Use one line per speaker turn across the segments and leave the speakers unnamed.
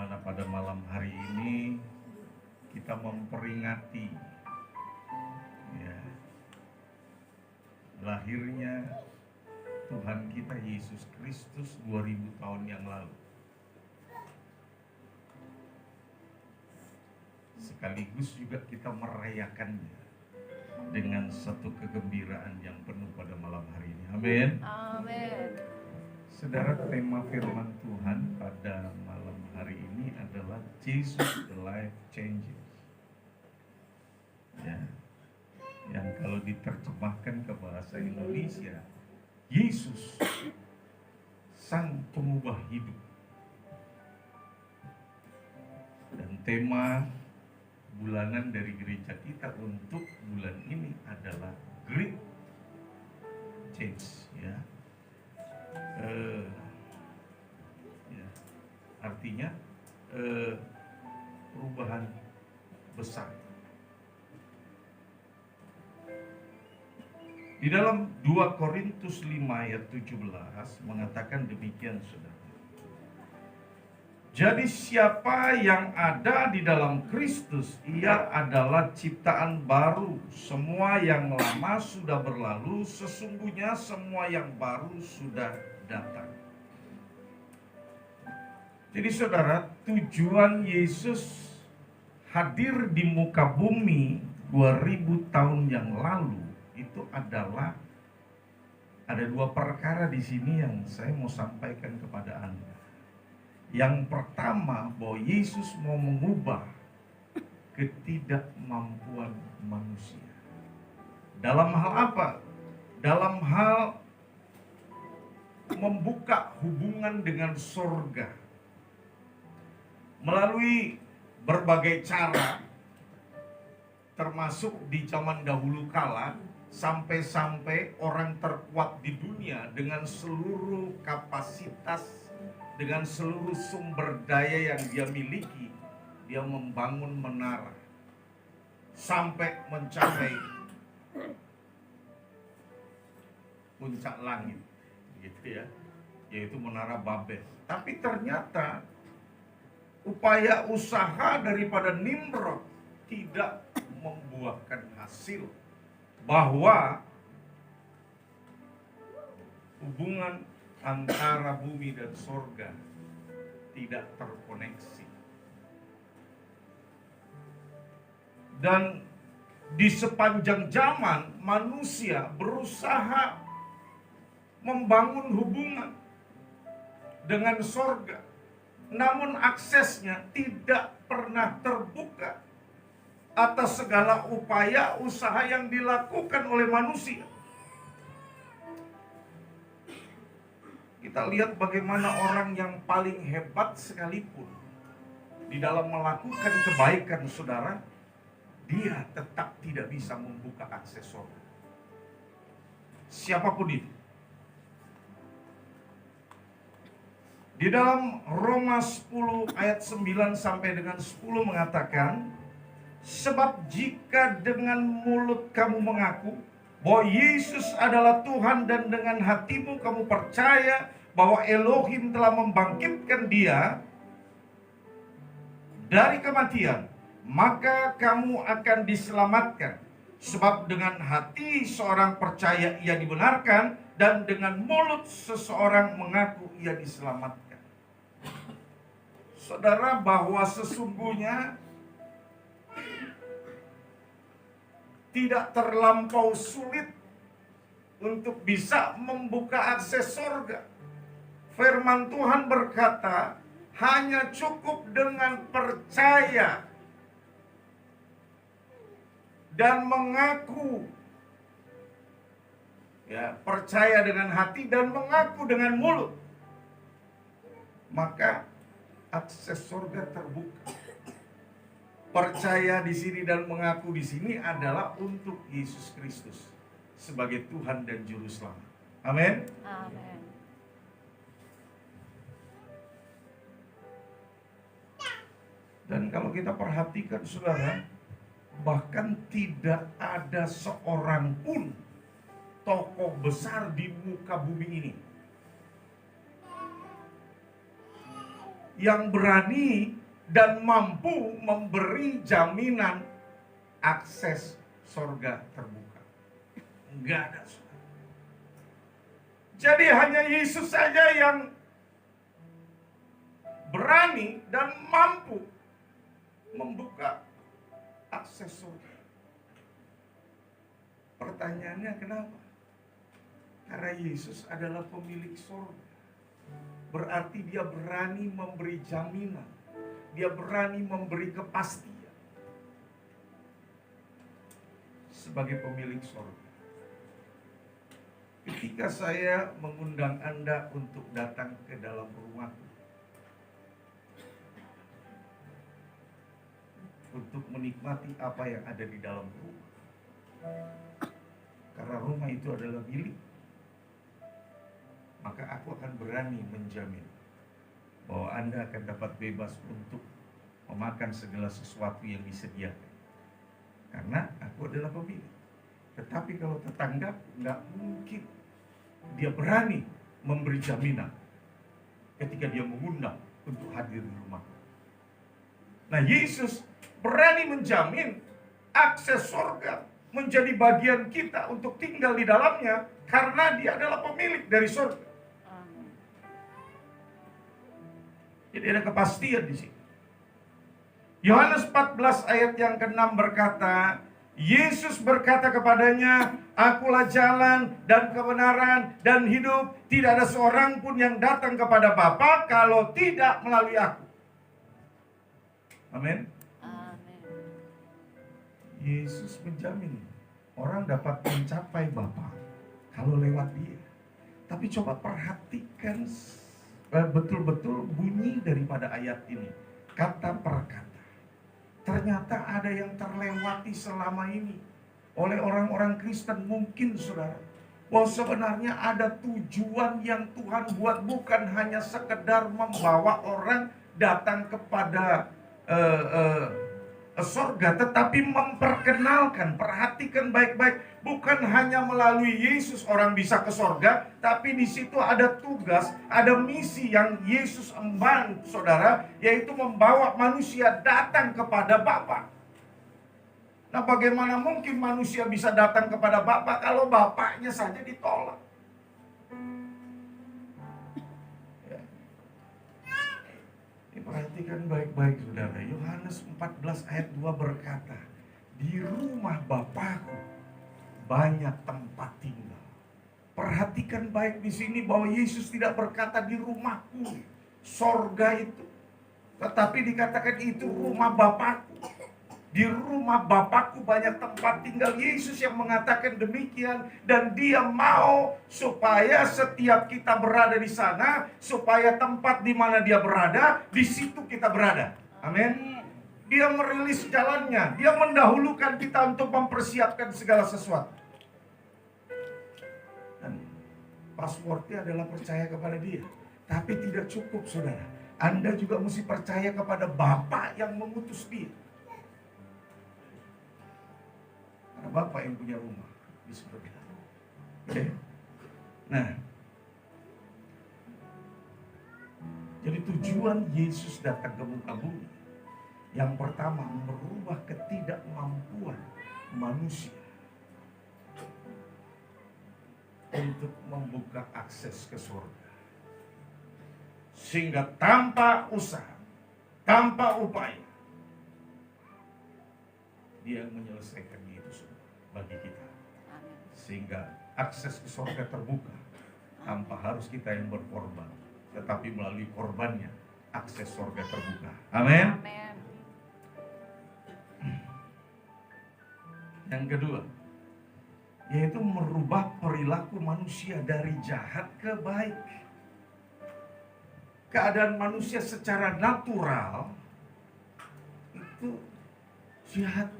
mana pada malam hari ini kita memperingati ya, lahirnya Tuhan kita Yesus Kristus 2000 tahun yang lalu. Sekaligus juga kita merayakannya dengan satu kegembiraan yang penuh pada malam hari ini. Amin.
Amin.
Saudara, tema firman Tuhan pada malam hari ini adalah Jesus the Life Changes. Ya, yang kalau diterjemahkan ke bahasa Indonesia, Yesus Sang Pengubah Hidup. Dan tema bulanan dari gereja kita untuk bulan ini adalah Great Change, ya. Artinya perubahan besar. Di dalam 2 Korintus 5 ayat 17 mengatakan demikian, saudara. Jadi siapa yang ada di dalam Kristus, ia adalah ciptaan baru. Semua yang lama sudah berlalu, sesungguhnya semua yang baru sudah datang. Jadi saudara, tujuan Yesus hadir di muka bumi 2000 tahun yang lalu itu adalah ada dua perkara di sini yang saya mau sampaikan kepada Anda. Yang pertama, bahwa Yesus mau mengubah ketidakmampuan manusia. Dalam hal apa? Dalam hal membuka hubungan dengan surga. Melalui berbagai cara, termasuk di zaman dahulu kala, sampai-sampai orang terkuat di dunia dengan seluruh kapasitas, dengan seluruh sumber daya yang dia miliki, dia membangun menara sampai mencapai puncak langit, gitu ya, yaitu menara Babel. Tapi ternyata upaya usaha daripada Nimrod tidak membuahkan hasil, bahwa hubungan antara bumi dan surga tidak terkoneksi. Dan di sepanjang zaman manusia berusaha membangun hubungan dengan surga, namun aksesnya tidak pernah terbuka atas segala upaya usaha yang dilakukan oleh manusia. Kita lihat bagaimana orang yang paling hebat sekalipun di dalam melakukan kebaikan, saudara, dia tetap tidak bisa membuka akses surga. Siapapun itu. Di dalam Roma 10 ayat 9 sampai dengan 10 mengatakan, sebab jika dengan mulut kamu mengaku bahwa Yesus adalah Tuhan dan dengan hatimu kamu percaya bahwa Elohim telah membangkitkan dia dari kematian, maka kamu akan diselamatkan. Sebab dengan hati seorang percaya ia dibenarkan, dan dengan mulut seseorang mengaku ia diselamatkan. Saudara, bahwa sesungguhnya tidak terlampau sulit untuk bisa membuka akses surga. Firman Tuhan berkata, hanya cukup dengan percaya dan mengaku. Ya, percaya dengan hati dan mengaku dengan mulut, maka akses surga terbuka. Percaya di sini dan mengaku di sini adalah untuk Yesus Kristus sebagai Tuhan dan Juru Selamat. Amin.
Amin.
Dan kalau kita perhatikan, saudara, bahkan tidak ada seorang pun tokoh besar di muka bumi ini yang berani dan mampu memberi jaminan akses sorga terbuka. Enggak ada. Jadi hanya Yesus saja yang berani dan mampu membuka akses surga. Pertanyaannya kenapa? Karena Yesus adalah pemilik surga. Berarti dia berani memberi jaminan. Dia berani memberi kepastian. Sebagai pemilik surga. Ketika saya mengundang Anda untuk datang ke dalam rumahku, untuk menikmati apa yang ada di dalam rumah. Karena rumah itu adalah milik, maka aku akan berani menjamin bahwa Anda akan dapat bebas untuk memakan segala sesuatu yang disediakan. Karena aku adalah pemilik. Tetapi kalau tetangga, nggak mungkin dia berani memberi jaminan ketika dia mengundang untuk hadir di rumah. Nah, Yesus berani menjamin akses surga menjadi bagian kita untuk tinggal di dalamnya karena dia adalah pemilik dari surga. Jadi ada kepastian di sini. Yohanes 14 ayat yang ke-6 berkata, Yesus berkata kepadanya, Akulah jalan dan kebenaran dan hidup. Tidak ada seorang pun yang datang kepada Bapa kalau tidak melalui aku. Amin. Yesus menjamin orang dapat mencapai Bapa kalau lewat dia. Tapi coba perhatikan betul-betul bunyi daripada ayat ini. Kata per kata. Ternyata ada yang terlewati selama ini oleh orang-orang Kristen mungkin, saudara. Bahwa sebenarnya ada tujuan yang Tuhan buat, bukan hanya sekedar membawa orang datang kepada sorga, tetapi memperkenalkan. Perhatikan baik-baik, bukan hanya melalui Yesus orang bisa ke sorga, tapi di situ ada tugas, ada misi yang Yesus emban, saudara, yaitu membawa manusia datang kepada Bapa. Nah, bagaimana mungkin manusia bisa datang kepada Bapa kalau Bapaknya saja ditolak? Perhatikan baik-baik, saudara. Yohanes 14 ayat 2 berkata, di rumah Bapakku banyak tempat tinggal. Perhatikan baik di sini bahwa Yesus tidak berkata di rumahku, sorga itu. Tetapi dikatakan itu rumah Bapakku. Di rumah Bapakku banyak tempat tinggal. Yesus yang mengatakan demikian, dan dia mau supaya setiap kita berada di sana, supaya tempat di mana dia berada, di situ kita berada. Amin. Dia merilis jalannya, dia mendahulukan kita untuk mempersiapkan segala sesuatu. Dan passwordnya adalah percaya kepada dia. Tapi tidak cukup, saudara. Anda juga mesti percaya kepada Bapa yang mengutus dia. Karena Bapak yang punya rumah di surga. Oke. Nah, jadi tujuan Yesus datang ke muka bumi, yang pertama merubah ketidakmampuan manusia untuk membuka akses ke surga. Sehingga tanpa usaha, tanpa upaya, dia menyelesaikannya itu semua bagi kita. Sehingga akses ke surga terbuka tanpa harus kita yang berkorban, tetapi melalui korbannya akses surga terbuka. Amin. Yang kedua, yaitu merubah perilaku manusia dari jahat ke baik. Keadaan manusia secara natural itu jahat.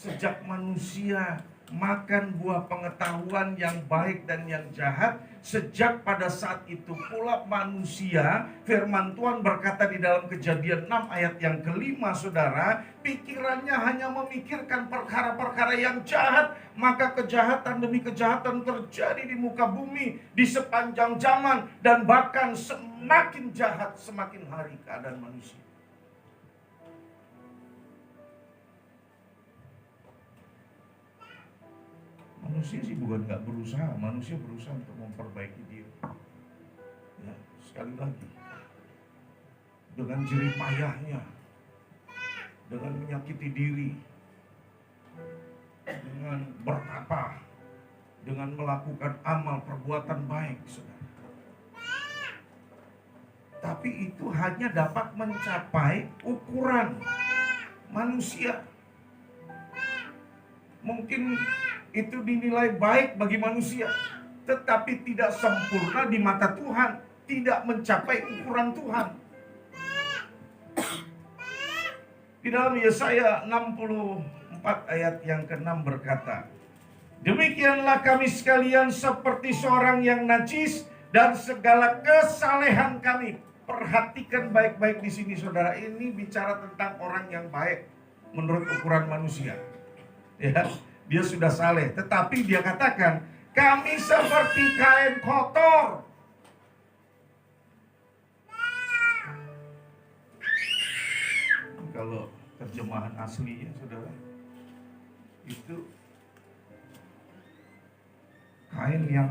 Sejak manusia makan buah pengetahuan yang baik dan yang jahat. Sejak pada saat itu pula manusia, firman Tuhan berkata di dalam Kejadian 6 ayat yang kelima, saudara, pikirannya hanya memikirkan perkara-perkara yang jahat, maka kejahatan demi kejahatan terjadi di muka bumi di sepanjang zaman, dan bahkan semakin jahat semakin hari keadaan manusia. Manusia sih bukan nggak berusaha, manusia berusaha untuk memperbaiki diri. Ya, sekali lagi, dengan jerih payahnya, dengan menyakiti diri, dengan bertapa, dengan melakukan amal perbuatan baik, saudara. Tapi itu hanya dapat mencapai ukuran manusia. Mungkin itu dinilai baik bagi manusia, tetapi tidak sempurna di mata Tuhan, tidak mencapai ukuran Tuhan. Di dalam Yesaya 64 ayat yang ke-6 berkata, demikianlah kami sekalian seperti seorang yang najis, dan segala kesalehan kami. Perhatikan baik-baik di sini, saudara. Ini bicara tentang orang yang baik menurut ukuran manusia. Ya, dia sudah saleh, tetapi dia katakan, kami seperti kain kotor. Kalau terjemahan aslinya, saudara, itu kain yang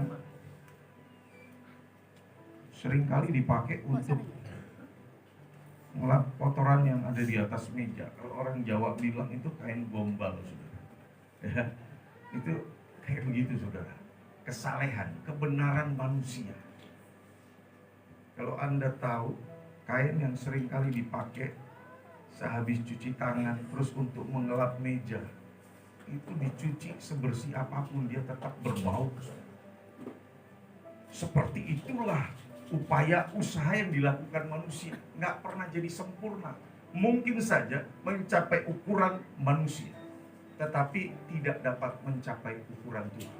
seringkali dipakai untuk ngelap kotoran yang ada di atas meja. Kalau orang Jawa bilang itu kain gombal, saudara. Ya, itu kayak begitu, saudara. Kesalehan, kebenaran manusia. Kalau Anda tahu, kain yang seringkali dipakai sehabis cuci tangan, terus untuk mengelap meja, itu dicuci sebersih apapun, dia tetap berbau. Seperti itulah upaya usaha yang dilakukan manusia. Nggak pernah jadi sempurna. Mungkin saja mencapai ukuran manusia, tetapi tidak dapat mencapai ukuran Tuhan.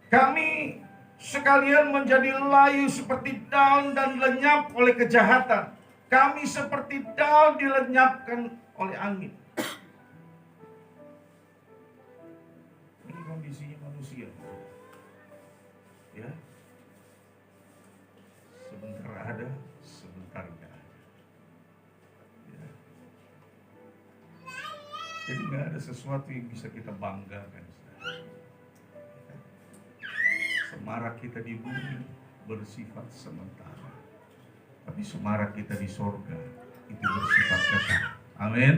Kami sekalian menjadi layu seperti daun dan lenyap oleh kejahatan. Kami seperti daun dilenyapkan oleh angin. Ini kondisinya manusia. Ya. Sebentar ada, sebentar enggak ada. Ya. Jadi nggak ada sesuatu yang bisa kita banggakan. Semarak kita di bumi bersifat sementara, tapi semarak kita di sorga itu bersifat kekal. Amin.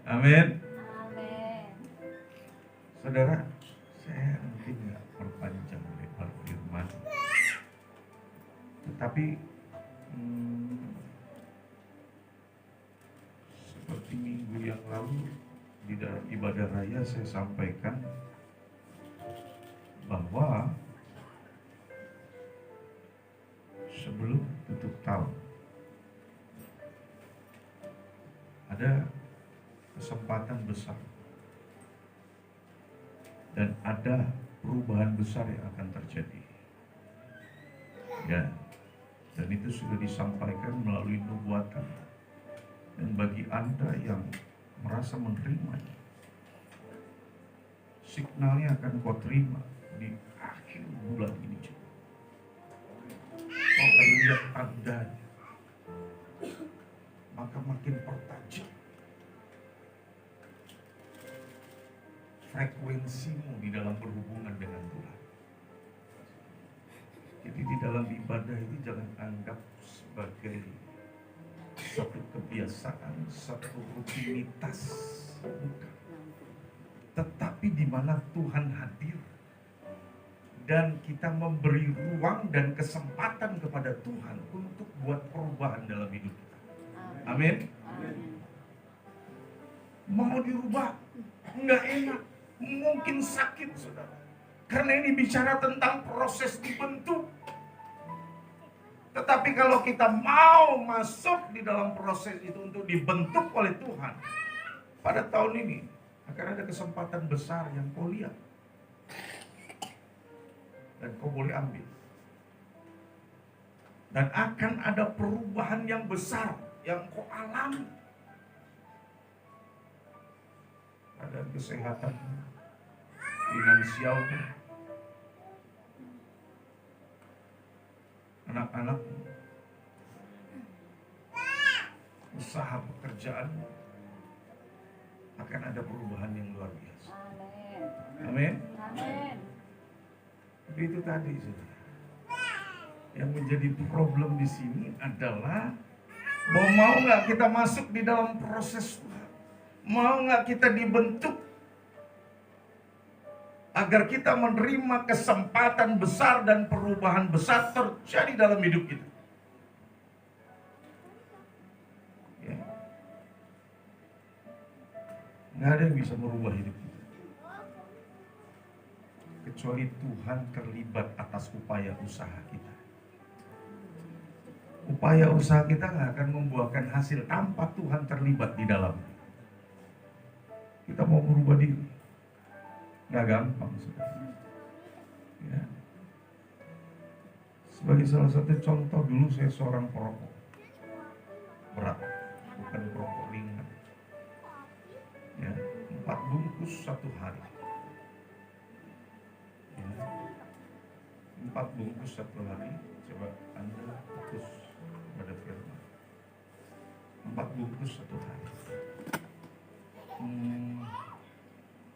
Amin.
Amin.
Saudara, saya mungkin nggak perpanjang lebar firman, tetapi seperti minggu yang lalu di dalam ibadah raya saya sampaikan bahwa sebelum tutup tahun ada kesempatan besar dan ada perubahan besar yang akan terjadi. Ya, dan itu sudah disampaikan melalui nubuatan. Dan bagi Anda yang merasa menerimanya, signalnya akan kau terima di akhir bulan ini juga. Kau akan lihat tandanya, maka makin pertajam frekuensimu di dalam berhubungan dengan Tuhan. Jadi di dalam ibadah ini jangan anggap sebagai satu kebiasaan, satu rutinitas, bukan. Tetapi di mana Tuhan hadir dan kita memberi ruang dan kesempatan kepada Tuhan untuk buat perubahan dalam hidup kita. Amin. Mau dirubah nggak enak, mungkin sakit, saudara, karena ini bicara tentang proses dibentuk. Tetapi kalau kita mau masuk di dalam proses itu untuk dibentuk oleh Tuhan, pada tahun ini akan ada kesempatan besar yang kau lihat dan kau boleh ambil. Dan akan ada perubahan yang besar yang kau alami. Ada kesehatan, finansial, anak-anak, usaha pekerjaan, akan ada perubahan yang luar biasa. Amin. Amin. Tapi itu tadi, saudara. Yang menjadi problem di sini adalah bahwa mau nggak kita masuk di dalam proses Tuhan, mau nggak kita dibentuk agar kita menerima kesempatan besar dan perubahan besar terjadi dalam hidup kita. Ya. Nggak ada yang bisa merubah hidup kita kecuali Tuhan terlibat atas upaya usaha kita. Upaya usaha kita nggak akan membuahkan hasil tanpa Tuhan terlibat di dalamnya. Kita mau merubah diri, nggak gampang, saudara. Ya. Sebagai salah satu contoh, dulu saya seorang perokok berat, bukan perokok ringan. Ya, 4 bungkus satu hari. Ya. 4 bungkus satu hari. Coba Anda fokus pada firman. 4 bungkus satu hari.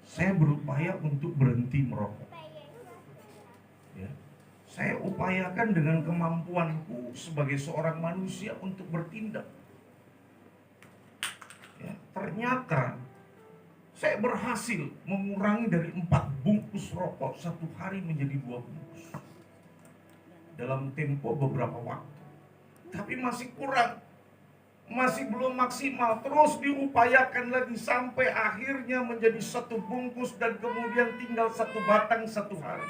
Saya berupaya untuk berhenti merokok. Ya. Saya upayakan dengan kemampuanku sebagai seorang manusia untuk bertindak. Ya. Ternyata saya berhasil mengurangi dari 4 bungkus rokok satu hari menjadi 2 bungkus dalam tempo beberapa waktu. Tapi masih kurang, masih belum maksimal. Terus diupayakan lagi sampai akhirnya menjadi 1 bungkus dan kemudian tinggal 1 batang satu hari.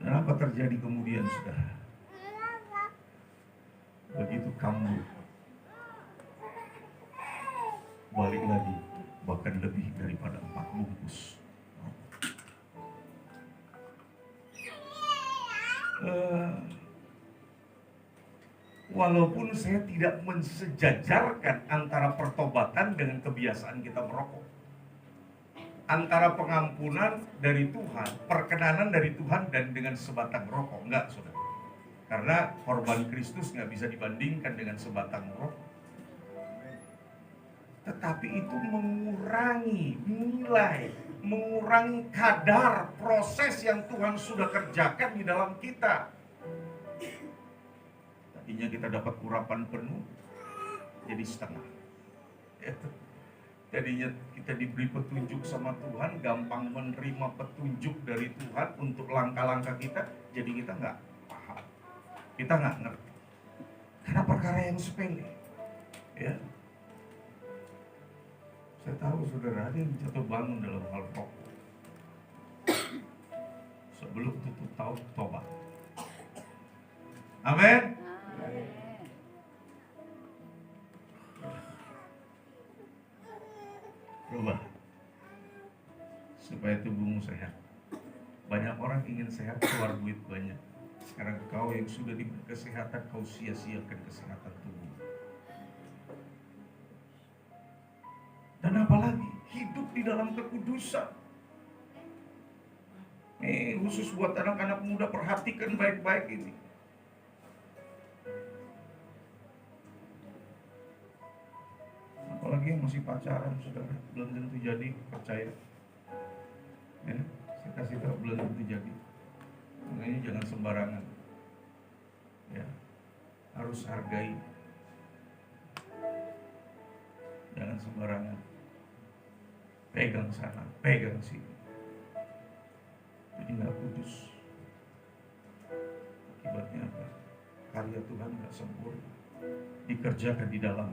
Dan apa terjadi kemudian, saudara? Begitu kambuh, balik lagi, bahkan lebih daripada 4 bungkus. Walaupun saya tidak mensejajarkan antara pertobatan dengan kebiasaan kita merokok, antara pengampunan dari Tuhan, perkenanan dari Tuhan dan dengan sebatang rokok, enggak, saudara. Karena korban Kristus nggak bisa dibandingkan dengan sebatang rokok. Tetapi itu mengurangi nilai, mengurangi kadar proses yang Tuhan sudah kerjakan di dalam kita. Tadinya kita dapat urapan penuh, jadi setengah. Tadinya kita diberi petunjuk sama Tuhan, gampang menerima petunjuk dari Tuhan untuk langkah-langkah kita, jadi kita nggak paham, kita nggak ngerti. Karena perkara yang sepele, ya. Saya tahu saudara ada yang jatuh bangun dalam hal rokok sebelum tutup tahun tobat. Amin. Rubah supaya tubuhmu sehat. Banyak orang ingin sehat, keluar duit banyak. Sekarang kau yang sudah diberi kesehatan, kau sia-siakan kesehatan tubuh. Dan apalagi hidup di dalam kekudusan. Khusus buat anak-anak muda, perhatikan baik-baik ini. Apalagi yang masih pacaran, saudara, belum tentu jadi, percaya. Ya, saya kasih tahu belum tentu jadi. Makanya jangan sembarangan. Ya, harus hargai. Jangan sembarangan. Pegang sana, pegang sini. Jadi nggak kudus. Akibatnya apa? Karya Tuhan nggak sempurna, dikerjakan di dalam.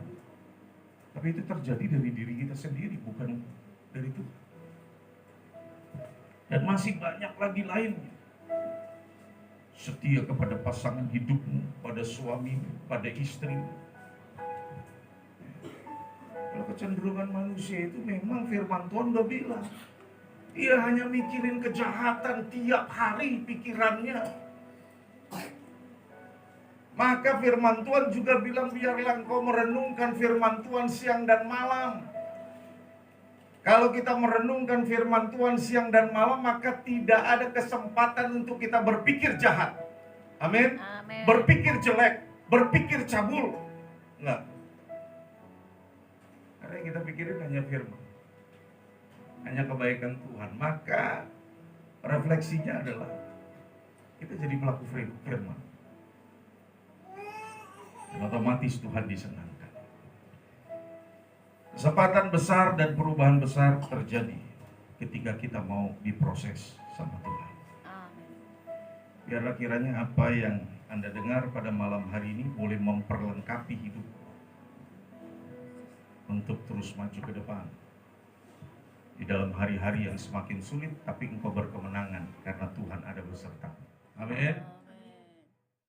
Tapi itu terjadi dari diri kita sendiri, bukan dari Tuhan. Dan masih banyak lagi lainnya. setia kepada pasangan hidupmu, pada suamimu, pada istrimu. Kalau kecenderungan manusia itu memang firman Tuhan udah bilang, dia hanya mikirin kejahatan tiap hari pikirannya. Maka firman Tuhan juga bilang, biarlah engkau merenungkan firman Tuhan siang dan malam. Kalau kita merenungkan firman Tuhan siang dan malam, maka tidak ada kesempatan untuk kita berpikir jahat. Amin. Berpikir jelek, berpikir cabul. Enggak. Karena yang kita pikirin hanya firman, hanya kebaikan Tuhan. Maka refleksinya adalah kita jadi pelaku firman. Dan otomatis Tuhan disenangkan. Kesempatan besar dan perubahan besar terjadi ketika kita mau diproses sama Tuhan. Biarlah kiranya apa yang Anda dengar pada malam hari ini boleh memperlengkapi hidup untuk terus maju ke depan. Di dalam hari-hari yang semakin sulit, tapi engkau berkemenangan karena Tuhan ada beserta. Amin.